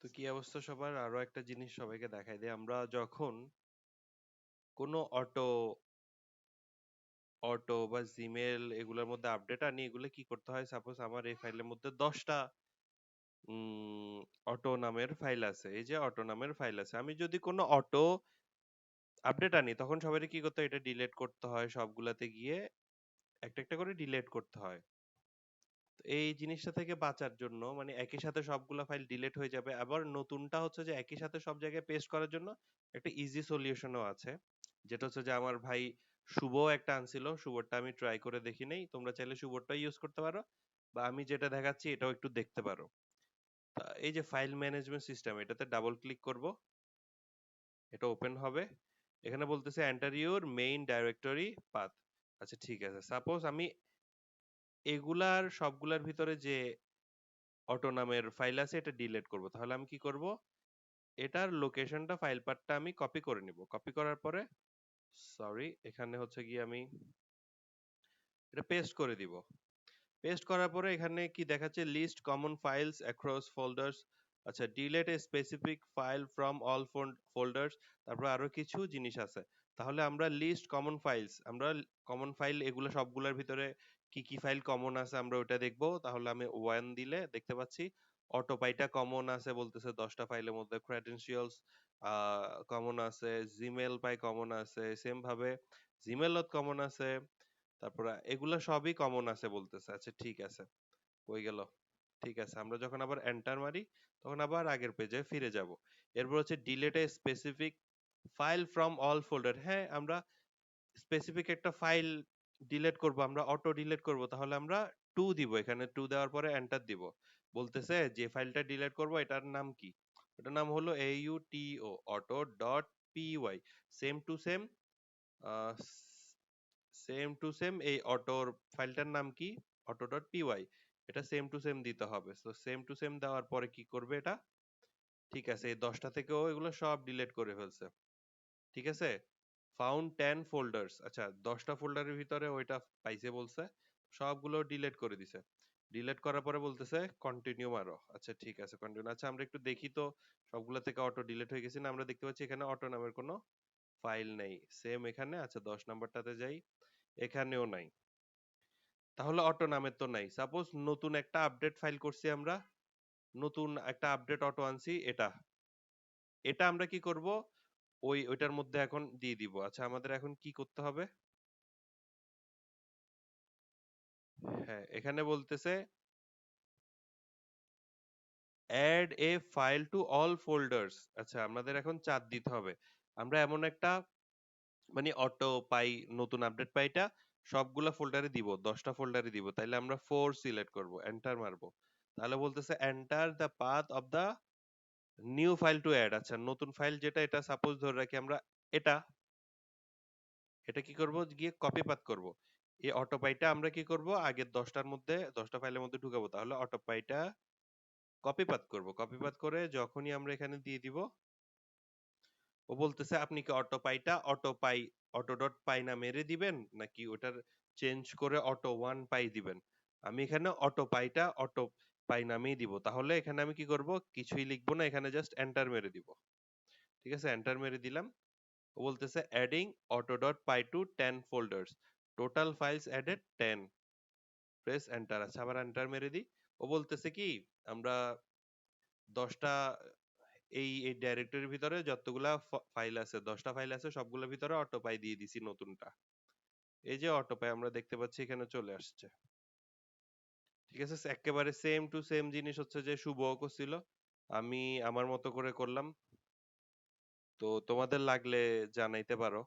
তো কি অবস্থা সবার? আরো একটা জিনিস সবাইকে দেখাই দিই। আমরা যখন কোনো অটো বা জিমেল এগুলোর মধ্যে আপডেট আনি, এগুলো কি করতে হয়? সাপোজ আমার এই ফাইলের মধ্যে 10টা অটো নামের ফাইল আছে। এই যে অটো নামের ফাইল আছে, আমি যদি কোনো অটো আপডেট আনি তখন সবাই কি করতে হয়? এটা ডিলিট করতে হয়, সবগুলাতে গিয়ে একটা একটা করে ডিলিট করতে হয়। তো এই জিনিসটা থেকে বাঁচার জন্য, মানে একই সাথে সবগুলা ফাইল ডিলিট হয়ে যাবে, আবার নতুনটা হচ্ছে যে একই সাথে সব জায়গায় পেস্ট করার জন্য একটা ইজি সলিউশনও আছে, যেটা হচ্ছে যে আমার ভাই শুভ একটা আনছিল। শুভরটা আমি ট্রাই করে দেখি নাই, তোমরা চাইলে শুভরটা ইউজ করতে পারো, বা আমি যেটা দেখাচ্ছি এটাও একটু দেখতে পারো। তা এই যে ফাইল ম্যানেজমেন্ট সিস্টেম, এটাতে ডাবল ক্লিক করব, এটা ওপেন হবে। এখানে বলতেছে enter your main directory path. আচ্ছা ঠিক আছে, সাপোজ আমি এগুলার সবগুলার ভিতরে যে অটো নামের ফাইল আছে এটা ডিলিট করব, তাহলে আমি কি করব? এটার লোকেশনটা, ফাইল পাথটা আমি কপি করে নিব। কপি করার পরে, সরি, এখানে হচ্ছে গিয়ে আমি এটা পেস্ট করে দিব। পেস্ট করার পরে এখানে কি দেখাচ্ছে? List common files across folders. আচ্ছা, delete a specific file from all folders. তারপর আরো কিছু জিনিস আছে। তাহলে আমরা লিস্ট কমন ফাইলস, আমরা কমন ফাইল এগুলো সবগুলোর ভিতরে কি কি ফাইল কমন আছে আমরা ওটা দেখব। তাহলে আমি ওয়ান দিলে দেখতে পাচ্ছি অটোপাইটা কমন আছে, বলতেছে 10টা ফাইলের মধ্যে। ক্রেডেনশিয়ালস কমন আছে, জিমেল পাই কমন আছে, সেম ভাবে জিমেলত কমন আছে। তারপরে এগুলা সবই কমন আছে বলতেছে। আচ্ছা ঠিক আছে, হয়ে গেল। ঠিক আছে, আমরা যখন আবার এন্টার মারি তখন আবার আগের পেজে ফিরে যাব। এরপর হচ্ছে delete a specific file from all folder. হ্যাঁ, আমরা স্পেসিফিক একটা ফাইল ডিলিট করব, আমরা অটো ডিলিট করব, তাহলে আমরা 2 দিব। এখানে 2 দেওয়ার পরে এন্টার দিব। বলতেছে যে ফাইলটা ডিলিট করব এটার নাম কি? এটার নাম হলো auto auto dot py। Same to same, same to same এই অটোর ফাইলটার নাম কি? Auto dot PY. এটা সেম টু সেম দিতে হবে। তো সেম টু সেম দেওয়ার পরে কি করবে এটা? ঠিক আছে, এই 10টা থেকেও এগুলো সব ডিলিট করে ফেলছে। ঠিক আছে, ফাউন্ড 10 ফোল্ডার্স। আচ্ছা, 10টা ফোল্ডারের ভিতরে ওইটা পাইছে বলছে, সবগুলো ডিলিট করে দিছে। ডিলিট করার পরে বলতেছে কন্টিনিউ মারো। আচ্ছা ঠিক আছে, কন্টিনিউ। আচ্ছা আমরা একটু দেখি তো সবগুলো থেকে অটো ডিলিট হয়ে গেছে না। আমরা দেখতে পাচ্ছি এখানে অটো নামের কোনো ফাইল নেই। সেম এখানে। আচ্ছা 10 নাম্বারটাতে যাই, এখানেও নাই। তাহলে অটো নামের তো নাই। সাপোজ নতুন একটা আপডেট ফাইল করছি আমরা, নতুন একটা আপডেট অটো আনছি, এটা এটা আমরা কি করব? ওইটার মধ্যে এখন দিয়ে দিব। আচ্ছা আমাদের এখন কি করতে হবে? হ্যাঁ, এখানে বলতেছে add a file to all folders. আচ্ছা আমাদের এখন চার দিতে হবে। আমরা এমন একটা, মানে অটো পাই, নতুন আপডেট পাইটা সবগুলা ফোল্ডারে দিব, 10টা ফোল্ডারে দিব। তাইলে আমরা 4 সিলেক্ট করব, এন্টার মারবো। তাহলে বলতেছে enter the path of the new file to add. আচ্ছা নতুন ফাইল যেটা, এটা সাপোজ ধরে রাখি আমরা এটা, এটা কি করব? গিয়ে কপি পাত করব। এই অটোপাইটা আমরা কি করব? আগের 10টার মধ্যে, 10টা ফাইলের মধ্যে ঢুকাবো। তাহলে অটোপাইটা কপি পাত করব। কপি পাত করে যখনই আমরা এখানে দিয়ে দিব, ও বলতেছে আপনি কি অটোপাই অটো ডট পাই না মেরে দিবেন, নাকি ওটার চেঞ্জ করে অটো ওয়ান পাই দিবেন? আমি এখানে অটোপাইটা অটো পাই নামেই দিব। তাহলে এখানে আমি কি করব? কিছুই লিখবো না, এখানে জাস্ট এন্টার মেরে দিব। ঠিক আছে, এন্টার মেরে দিলাম। ও বলতেছে adding auto.py to 10 folders, total files added 10, press enter. আচ্ছা আবার এন্টার মেরে দিই। ও বলতেছে কি, আমরা 10টা এই ডাইরেক্টরির ভিতরে যতগুলা ফাইল আছে, 10টা ফাইল আছে, সবগুলোর ভিতরে অটোপাই দিয়ে দিছি নতুনটা। এই যে অটোপাই আমরা দেখতে পাচ্ছি এখানে চলে আসছে। ঠিক আছে, একেবারে সেম টু সেম জিনিস হচ্ছে যে শুভ করছিল, আমি আমার মতো করে করলাম। তো তোমাদের লাগলে জানাইতে পারো।